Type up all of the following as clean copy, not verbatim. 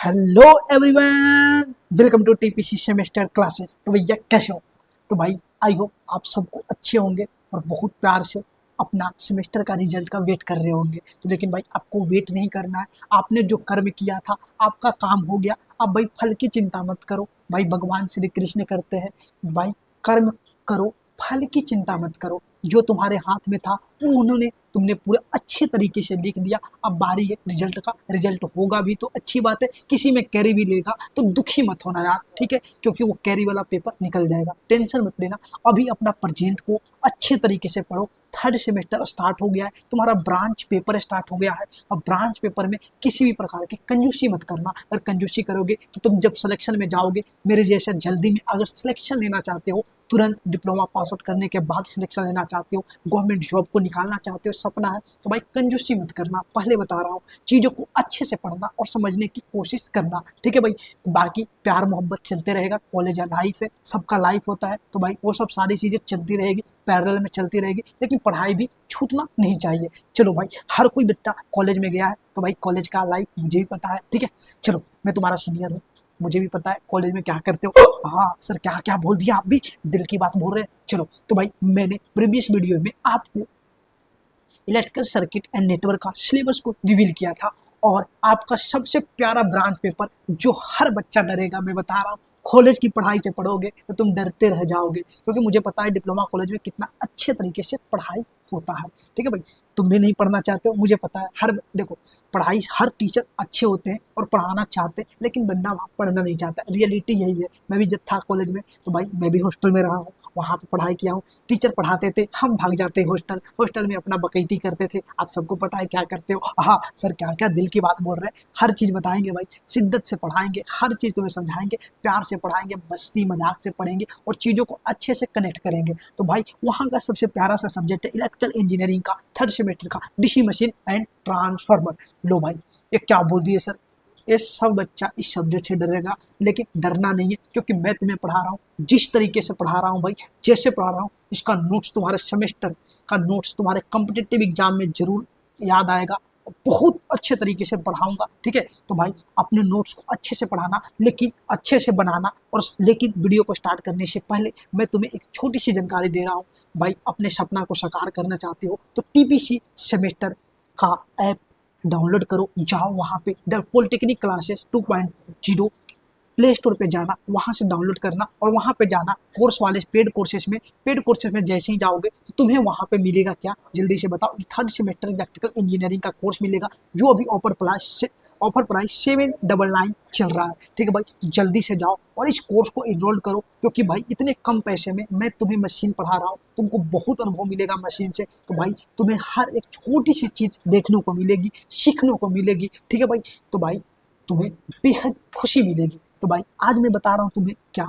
Hello everyone, welcome to TPC semester classes. तो भैया कैसे हो? तो भाई आई होप आप सबको अच्छे होंगे और बहुत प्यार से अपना सेमेस्टर का रिजल्ट का वेट कर रहे होंगे। तो लेकिन भाई आपको वेट नहीं करना है। आपने जो कर्म किया था आपका काम हो गया। अब भाई फल की चिंता मत करो। भाई भगवान श्री कृष्ण करते हैं, भाई कर्म करो, फल की चिंता मत करो। जो तुम्हारे हाथ में था वो उन्होंने तुमने पूरे अच्छे तरीके से लिख दिया। अब बारी है रिजल्ट का। रिजल्ट होगा भी तो अच्छी बात है, किसी में कैरी भी लेगा तो दुखी मत होना यार, ठीक है? क्योंकि वो कैरी वाला पेपर निकल जाएगा, टेंशन मत लेना। अभी अपना प्रेजेंट को अच्छे तरीके से पढ़ो। थर्ड सेमेस्टर स्टार्ट हो गया है, तुम्हारा ब्रांच पेपर स्टार्ट हो गया है। अब ब्रांच पेपर में किसी भी प्रकार की कंजूसी मत करना। अगर कंजूसी करोगे तो तुम जब सिलेक्शन में जाओगे, मेरे जैसे जल्दी में अगर सिलेक्शन लेना चाहते हो, तुरंत डिप्लोमा पास आउट करने के बाद सिलेक्शन लेना चाहते हो, गवर्नमेंट जॉब को निकालना चाहते हो, सपना है, तो भाई कंजूसी मत करना। पहले बता रहा हूँ, चीज़ों को अच्छे से पढ़ना और समझने की कोशिश करना, ठीक है भाई? तो बाकी प्यार मोहब्बत चलते रहेगा, कॉलेज या लाइफ है, सबका लाइफ होता है, तो भाई वो सब सारी चीज़ें चलती रहेगी, पैरेलल में चलती रहेगी, लेकिन पढ़ाई भी छूटना नहीं चाहिए। चलो भाई, हर कोई बच्चा कॉलेज में गया है, तो भाई कॉलेज का लाइफ मुझे भी पता है, ठीक है? चलो, मैं तुम्हारा सीनियर हूँ, मुझे भी पता है कॉलेज में क्या करते हो। हाँ सर, क्या क्या बोल दिया, आप भी दिल की बात बोल रहे हैं। चलो, तो भाई मैंने प्रीवियस वीडियो में आपको इलेक्ट्रिकल सर्किट एंड नेटवर्क का सिलेबस को रिवील किया था, और आपका सबसे प्यारा ब्रांच पेपर जो हर बच्चा डरेगा, मैं बता रहा हूँ, कॉलेज की पढ़ाई से पढ़ोगे तो तुम डरते रह जाओगे, क्योंकि मुझे पता है डिप्लोमा कॉलेज में कितना अच्छे तरीके से पढ़ाई होता है, ठीक है भाई? तुम भी नहीं पढ़ना चाहते हो, मुझे पता है। हर देखो, पढ़ाई हर टीचर अच्छे होते हैं और पढ़ाना चाहते हैं, लेकिन बंदा वहाँ पढ़ना नहीं चाहता। रियलिटी यही है। मैं भी जब था कॉलेज में, तो भाई मैं भी हॉस्टल में रहा हूँ, वहाँ पे पढ़ाई किया हूँ। टीचर पढ़ाते थे, हम भाग जाते हॉस्टल, हॉस्टल में अपना बकैती करते थे। आप सबको पता है क्या करते हो। हाँ सर, क्या क्या दिल की बात बोल रहे हैं, हर चीज़ बताएंगे भाई, शिद्दत से पढ़ाएंगे, हर चीज़ तुम्हें समझाएंगे, प्यार से पढ़ाएंगे, मस्ती मजाक से पढ़ेंगे और चीज़ों को अच्छे से कनेक्ट करेंगे। तो भाई वहाँ का सबसे प्यारा सा सब्जेक्ट है इलेक्ट्रिकल इंजीनियरिंग का थर्ड सेमेस्टर का डीसी मशीन एंड ट्रांसफार्मर। लो भाई, ये क्या बोल दिए सर? ये सब बच्चा इस सब्जेक्ट से डरेगा, लेकिन डरना नहीं है, क्योंकि मैं तुम्हें पढ़ा रहा हूँ जिस तरीके से पढ़ा रहा हूँ भाई, जैसे पढ़ा रहा हूँ, इसका नोट्स तुम्हारे सेमेस्टर का नोट्स तुम्हारे कॉम्पिटिटिव एग्जाम में जरूर याद आएगा। बहुत अच्छे तरीके से पढ़ाऊंगा, ठीक है? तो भाई अपने नोट्स को अच्छे से पढ़ाना, लेकिन अच्छे से बनाना। और लेकिन वीडियो को स्टार्ट करने से पहले मैं तुम्हें एक छोटी सी जानकारी दे रहा हूँ। भाई अपने सपना को साकार करना चाहते हो तो टीपीसी सेमेस्टर का ऐप डाउनलोड करो, जाओ वहाँ पे the polytechnic classes 2.0 play store पे जाना, वहाँ से डाउनलोड करना और वहाँ पे जाना कोर्स वाले पेड कोर्सेज में जैसे ही जाओगे तो तुम्हें वहाँ पे मिलेगा क्या, जल्दी से बताओ? थर्ड सेमेस्टर इलेक्ट्रिकल इंजीनियरिंग का कोर्स मिलेगा, जो अभी ऑफर प्राइस 799 चल रहा है, ठीक है भाई? तो जल्दी से जाओ और इस कोर्स को इनरोल करो, क्योंकि भाई इतने कम पैसे में मैं तुम्हें मशीन पढ़ा रहा हूँ, तुमको बहुत अनुभव मिलेगा मशीन से। तो भाई तुम्हें हर एक छोटी सी चीज़ देखने को मिलेगी, सीखने को मिलेगी, ठीक है भाई? तो भाई तुम्हें बेहद खुशी मिलेगी। तो भाई आज मैं बता रहा हूँ तुम्हें क्या,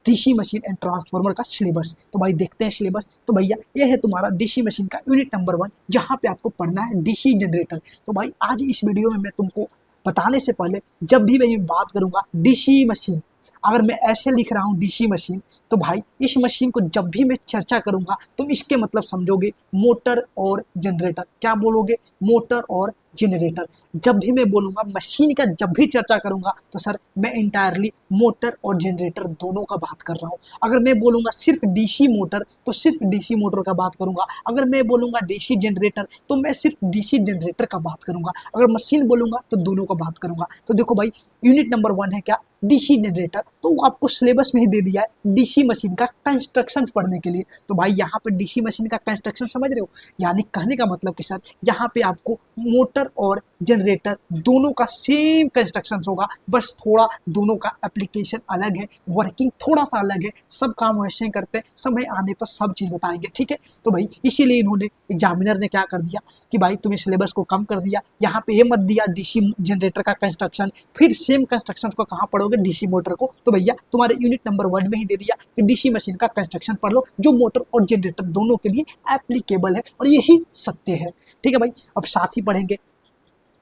डीसी मशीन एंड ट्रांसफार्मर का सिलेबस। तो भाई देखते हैं सिलेबस। तो भैया ये है तुम्हारा डीसी मशीन का यूनिट नंबर 1, जहाँ पे आपको पढ़ना है डीसी जनरेटर। तो भाई आज इस वीडियो में मैं तुमको बताने से पहले, जब भी मैं बात करूंगा डीसी मशीन, अगर मैं ऐसे लिख रहा हूँ डीसी मशीन, तो भाई इस मशीन को जब भी मैं चर्चा करूंगा तुम इसके मतलब समझोगे मोटर और जनरेटर। क्या बोलोगे? मोटर और जनरेटर। जब भी मैं बोलूंगा मशीन का, जब भी चर्चा करूंगा, तो सर मैं इंटायरली मोटर और जनरेटर दोनों का बात कर रहा हूँ। अगर मैं बोलूंगा सिर्फ डीसी मोटर तो सिर्फ डीसी मोटर का बात करूंगा। अगर मैं बोलूंगा डीसी जनरेटर तो मैं सिर्फ डीसी जनरेटर का बात करूंगा। अगर मशीन बोलूंगा तो दोनों का बात करूंगा। तो देखो भाई, यूनिट नंबर 1 है क्या, डीसी जनरेटर। तो वो आपको सिलेबस में ही दे दिया है डीसी मशीन का कंस्ट्रक्शन पढ़ने के लिए। तो भाई यहाँ पर डीसी मशीन का कंस्ट्रक्शन समझ रहे हो, यानी कहने का मतलब के साथ यहाँ पे आपको मोटर और जनरेटर दोनों का सेम कंस्ट्रक्शन होगा, बस थोड़ा दोनों का एप्लीकेशन अलग है, वर्किंग थोड़ा सा अलग है, सब काम वैसे ही करते हैं, समय आने पर सब चीज़ बताएंगे, ठीक है? तो भाई इसीलिए इन्होंने एग्जामिनर ने क्या कर दिया कि भाई तुम्हें सिलेबस को कम कर दिया, यहाँ पे ये मत दिया डीसी जनरेटर का कंस्ट्रक्शन, फिर सेम कंस्ट्रक्शन को कहाँ पढ़ोगे, डीसी मोटर को। तो भैया तुम्हारे यूनिट नंबर 1 में ही दे दिया कि डीसी मशीन का कंस्ट्रक्शन पढ़ लो, जो मोटर और जनरेटर दोनों के लिए एप्लीकेबल है, और यही सत्य है, ठीक है भाई? अब साथ ही पढ़ेंगे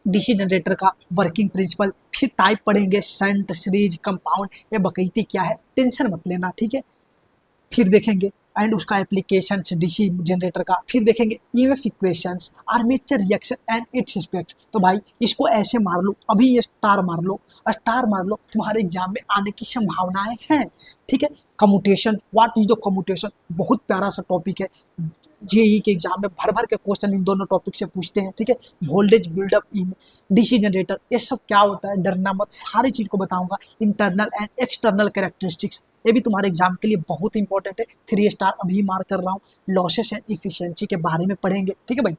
डीसी जनरेटर का वर्किंग प्रिंसिपल, फिर टाइप पढ़ेंगे, शंट, सीरीज, कंपाउंड, ये बकैती क्या है, टेंशन मत लेना, ठीक है? फिर देखेंगे एंड उसका एप्लीकेशन डीसी जनरेटर का। फिर देखेंगे EMF equations, armature reaction and it's respect. तो भाई इसको ऐसे मार लो, अभी ये स्टार मार लो, स्टार मार लो, तुम्हारे एग्जाम में आने की संभावनाएं हैं। ठीक है, commutation, what is the commutation, बहुत प्यारा सा टॉपिक है, जेई के एग्जाम में भर भर के क्वेश्चन इन दोनों टॉपिक से पूछते हैं। ठीक है, voltage build up in DC generator, ये सब क्या होता है, डरना मत, सारी चीज को बताऊंगा। इंटरनल एंड एक्सटर्नल कैरेक्टरिस्टिक्स, ये भी तुम्हारे एग्जाम के लिए बहुत इंपॉर्टेंट है, 3 स्टार अभी मार्क कर रहा हूँ। लॉसेस एंड इफिशियंसी के बारे में पढ़ेंगे। ठीक है भाई,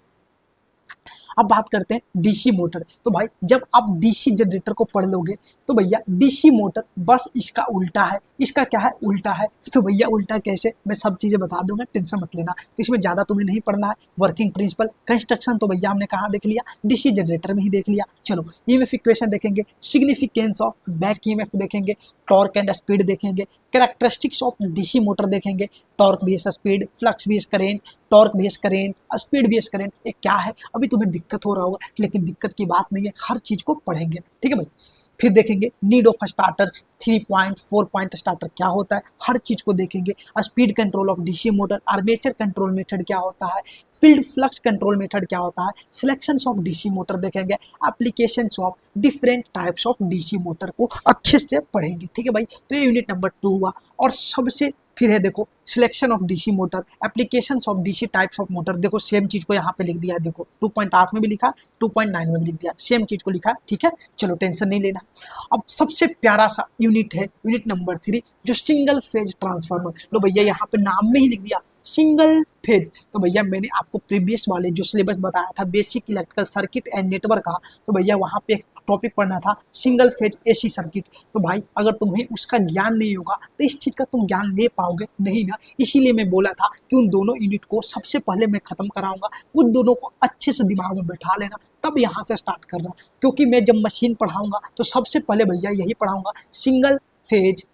अब बात करते हैं डीसी मोटर। तो भाई जब आप डीसी जनरेटर को पढ़ लोगे तो भैया डीसी मोटर बस इसका उल्टा है। इसका क्या है, उल्टा है। तो भैया उल्टा कैसे, मैं सब चीज़ें बता दूंगा, टेंशन मत लेना। तो इसमें ज़्यादा तुम्हें नहीं पढ़ना है। वर्किंग प्रिंसिपल, कंस्ट्रक्शन तो भैया हमने कहाँ देख लिया, डीसी जनरेटर में ही देख लिया। चलो ईएमएफ इक्वेशन देखेंगे, सिग्निफिकेंस ऑफ बैक ईएमएफ देखेंगे, टॉर्क एंड स्पीड देखेंगे, कैरेक्टरिस्टिक्स ऑफ डीसी मोटर देखेंगे, torque base speed, flux base current, torque base current, speed base current, ये क्या है। अभी तुम्हें दिक्कत हो रहा होगा, लेकिन दिक्कत की बात नहीं है, हर चीज को पढ़ेंगे। ठीक है भाई, फिर देखेंगे need of starters, 3 point 4 point starter क्या होता है, हर चीज को देखेंगे। Speed control of DC motor, armature control method क्या होता है, फील्ड फ्लक्स कंट्रोल मेथड क्या होता है, सिलेक्शंस ऑफ डीसी मोटर देखेंगे, applications of different types of DC motor को अच्छे से पढ़ेंगे। ठीक है भाई, तो ये यूनिट नंबर 2 हुआ। और सबसे फिर है देखो selection of DC motor, applications of DC types of motor. देखो सेम चीज को यहाँ पे लिख दिया है, देखो 2.8 में भी लिखा, 2.9 में भी लिख दिया, सेम चीज को लिखा है। ठीक है, चलो टेंशन नहीं लेना। अब सबसे प्यारा सा यूनिट है यूनिट नंबर 3, जो सिंगल फेज ट्रांसफार्मर। लो भैया यहाँ पे नाम में ही लिख दिया सिंगल फेज। तो भैया मैंने आपको प्रीवियस वाले जो सिलेबस बताया था basic electrical circuit and network का, तो भैया वहाँ पे एक टॉपिक पढ़ना था सिंगल फेज एसी सर्किट। तो भाई अगर तुम्हें उसका ज्ञान नहीं होगा तो इस चीज़ का तुम ज्ञान ले पाओगे नहीं ना। इसीलिए मैं बोला था कि उन दोनों यूनिट को सबसे पहले मैं खत्म कराऊंगा, उन दोनों को अच्छे से दिमाग में बैठा लेना, तब यहाँ से स्टार्ट करना। क्योंकि मैं जब मशीन पढ़ाऊंगा तो सबसे पहले भैया यही पढ़ाऊंगा, सिंगल फेज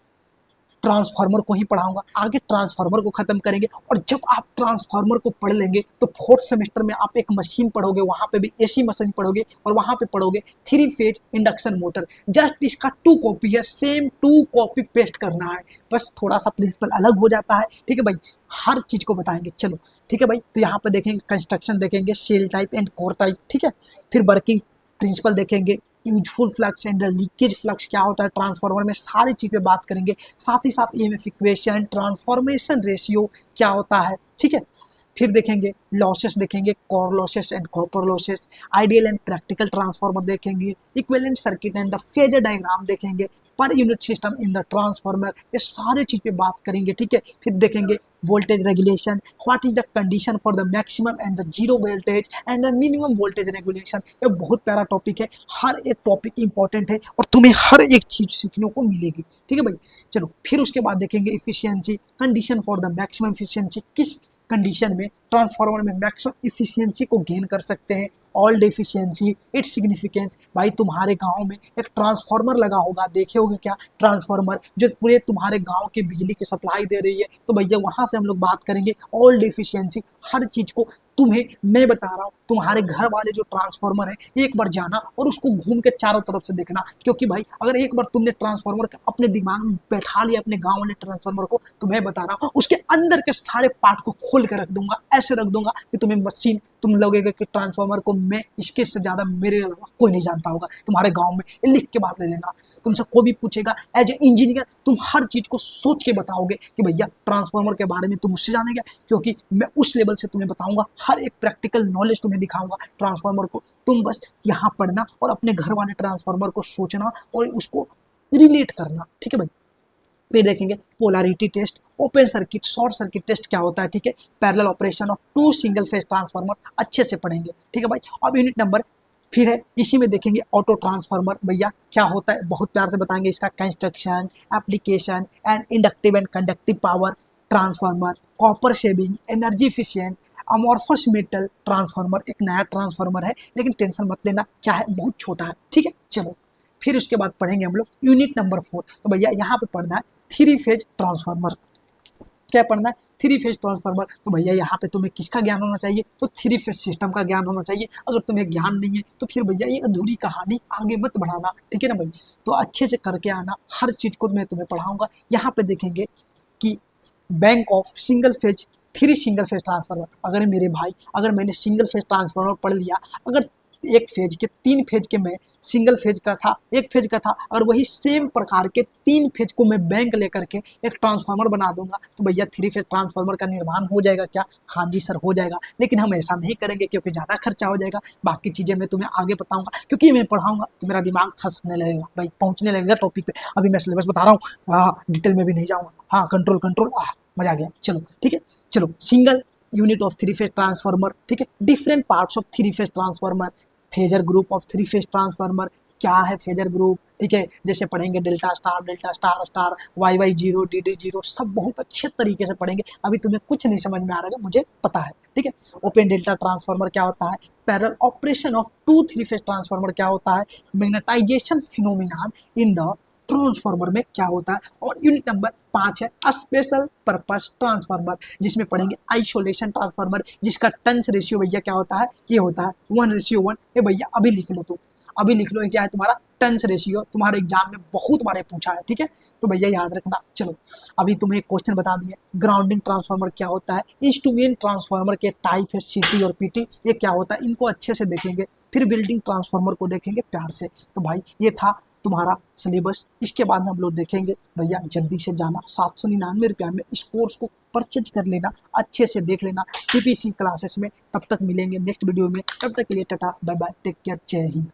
ट्रांसफार्मर को ही पढ़ाऊंगा, आगे ट्रांसफार्मर को खत्म करेंगे। और जब आप ट्रांसफार्मर को पढ़ लेंगे तो 4th सेमेस्टर में आप एक मशीन पढ़ोगे, वहां पे भी एसी मशीन पढ़ोगे, और वहां पे पढ़ोगे 3 फेज इंडक्शन मोटर। जस्ट इसका 2 कॉपी है, सेम 2 कॉपी पेस्ट करना है, बस थोड़ा सा प्रिंसिपल अलग हो जाता है। ठीक है भाई, हर चीज को बताएंगे। चलो ठीक है भाई, तो यहाँ पे देखेंगे कंस्ट्रक्शन देखेंगे, cell type and core type. ठीक है, फिर वर्किंग प्रिंसिपल देखेंगे, useful flux and leakage flux क्या होता है ट्रांसफार्मर में, सारी चीज़ पे बात करेंगे। साथ ही साथ ईएमएफ इक्वेशन, ट्रांसफॉर्मेशन रेशियो क्या होता है। ठीक है, फिर देखेंगे लॉसेस देखेंगे, core losses and copper losses, ideal and practical transformer देखेंगे, equivalent circuit and the phasor diagram देखेंगे, per unit system in the transformer, ये सारे चीज़ पे बात करेंगे। ठीक है, फिर देखेंगे voltage regulation, what is the condition for the maximum and the zero voltage and the minimum voltage regulation. ये बहुत प्यारा टॉपिक है, हर एक टॉपिक इंपॉर्टेंट है और तुम्हें हर एक चीज़ सीखने को मिलेगी। ठीक है भाई, चलो फिर उसके बाद देखेंगे efficiency, condition for the maximum efficiency, किस कंडीशन में ट्रांसफार्मर में मैक्सिमम इफिशियंसी को गेन कर सकते हैं। All efficiency, its significance. भाई तुम्हारे गांव में एक ट्रांसफार्मर लगा होगा, देखे होगे क्या, ट्रांसफार्मर जो पूरे तुम्हारे गांव की बिजली की सप्लाई दे रही है। तो भैया वहां से हम लोग बात करेंगे ऑल एफिशिएंसी, हर चीज को तुम्हें मैं बता रहा हूँ। तुम्हारे घर वाले जो ट्रांसफार्मर है एक बार जाना और उसको घूम के चारों तरफ से देखना, क्योंकि भाई अगर एक बार तुमने ट्रांसफार्मर अपने दिमाग में बैठा लिया, अपने गांव वाले ट्रांसफार्मर को, तो मैं बता रहा हूँ उसके अंदर के सारे पार्ट को खोल के रख दूंगा, ऐसे रख दूंगा कि तुम्हें मशीन, तुम लगेगा कि ट्रांसफार्मर को मैं इसके से ज्यादा मेरे अलावा कोई नहीं जानता होगा तुम्हारे गांव में। ये लिख के बात ले लेना, तुमसे कोई भी पूछेगा एज ए इंजीनियर तुम हर चीज को सोच के बताओगे कि भैया ट्रांसफार्मर के बारे में तुम मुझसे जानेंगे, क्योंकि मैं उस लेवल से तुम्हें बताऊंगा, हर एक प्रैक्टिकल नॉलेज तुम्हें दिखाऊंगा ट्रांसफार्मर को। तुम बस यहाँ पढ़ना और अपने घर वाले ट्रांसफार्मर को सोचना और उसको रिलेट करना। ठीक है भाई, फिर देखेंगे polarity test, open circuit, short circuit test क्या होता है। ठीक है, parallel operation of 2 single phase transformer अच्छे से पढ़ेंगे। ठीक है भाई, अब यूनिट नंबर फिर है, इसी में देखेंगे ऑटो ट्रांसफार्मर भैया क्या होता है, बहुत प्यार से बताएंगे इसका construction, application and inductive and conductive power transformer, copper shaving, energy efficient, amorphous metal transformer. एक नया ट्रांसफार्मर है लेकिन टेंशन मत लेना, क्या है, बहुत छोटा है। ठीक है, चलो फिर उसके बाद पढ़ेंगे हम लोग यूनिट नंबर 4। तो भैया यहाँ पे पढ़ना है 3 फेज ट्रांसफार्मर। क्या पढ़ना है, 3 फेज ट्रांसफार्मर। तो भैया यहाँ पे तुम्हें किसका ज्ञान होना चाहिए, तो 3 फेज सिस्टम का ज्ञान होना चाहिए। अगर तुम्हें ज्ञान नहीं है तो फिर भैया ये अधूरी कहानी आगे मत बढ़ाना। ठीक है ना भाई, तो अच्छे से करके आना, हर चीज को मैं तुम्हें पढ़ाऊंगा। यहाँ पे देखेंगे कि bank of single phase 3 single phase transformer. अगर मेरे भाई, अगर मैंने सिंगल फेज ट्रांसफार्मर पढ़ लिया, अगर एक फेज के 3 फेज के मैं सिंगल फेज का था, एक फेज का था, और वही सेम प्रकार के 3 फेज को मैं बैंक लेकर के एक ट्रांसफार्मर बना दूंगा, तो भैया 3 फेज ट्रांसफार्मर का निर्माण हो जाएगा क्या? हाँ जी सर, हो जाएगा। लेकिन हम ऐसा नहीं करेंगे क्योंकि ज़्यादा खर्चा हो जाएगा। बाकी चीज़ें मैं तुम्हें आगे बताऊंगा, क्योंकि मैं पढ़ाऊंगा तो मेरा दिमाग खसकने लगेगा भाई, पहुंचने लगेगा टॉपिक पे। अभी मैं सिलेबस बता रहा हूँ, हाँ, डिटेल में भी नहीं जाऊँगा। हाँ, कंट्रोल कंट्रोल, मजा आ गया। चलो ठीक है, चलो single unit of 3 phase transformer, ठीक है, different parts of 3 phase transformer, phasor group of 3 phase transformer. क्या है फेजर ग्रुप? ठीक है, जैसे पढ़ेंगे delta star star, Y Y zero, D D zero, सब बहुत अच्छे तरीके से पढ़ेंगे। अभी तुम्हें कुछ नहीं समझ में आ रहा है, मुझे पता है। ठीक है, ओपन डेल्टा ट्रांसफार्मर क्या होता है, parallel operation of 2 3 phase transformer क्या होता है, magnetization phenomena in the transformer में क्या होता है, और यूनिट नंबर 5 है स्पेशल पर्पस ट्रांसफार्मर, जिसमें पढ़ेंगे आइसोलेशन ट्रांसफार्मर, जिसका टर्न्स रेशियो भैया क्या होता है, ये होता है 1:1। ये भैया अभी लिख लो, तुम अभी लिख लो, क्या है तुम्हारा टर्न्स रेशियो, तुम्हारे एग्जाम में बहुत बारे पूछा है। ठीक है, तो भैया याद रखना। चलो अभी तुम्हें एक क्वेश्चन बता दिए, ग्राउंडिंग ट्रांसफार्मर क्या होता है, इंस्ट्रूमेंट ट्रांसफार्मर के टाइप है सीटी और पीटी, ये क्या होता है, इनको अच्छे से देखेंगे। फिर बिल्डिंग ट्रांसफार्मर को देखेंगे प्यार से। तो भाई ये था तुम्हारा सिलेबस। इसके बाद हम लोग देखेंगे भैया, जल्दी से जाना, 799 में इस कोर्स को परचेज कर लेना, अच्छे से देख लेना टीपीसी क्लासेस में। तब तक मिलेंगे नेक्स्ट वीडियो में, तब तक के लिए tata bye bye, take care, जय हिंद।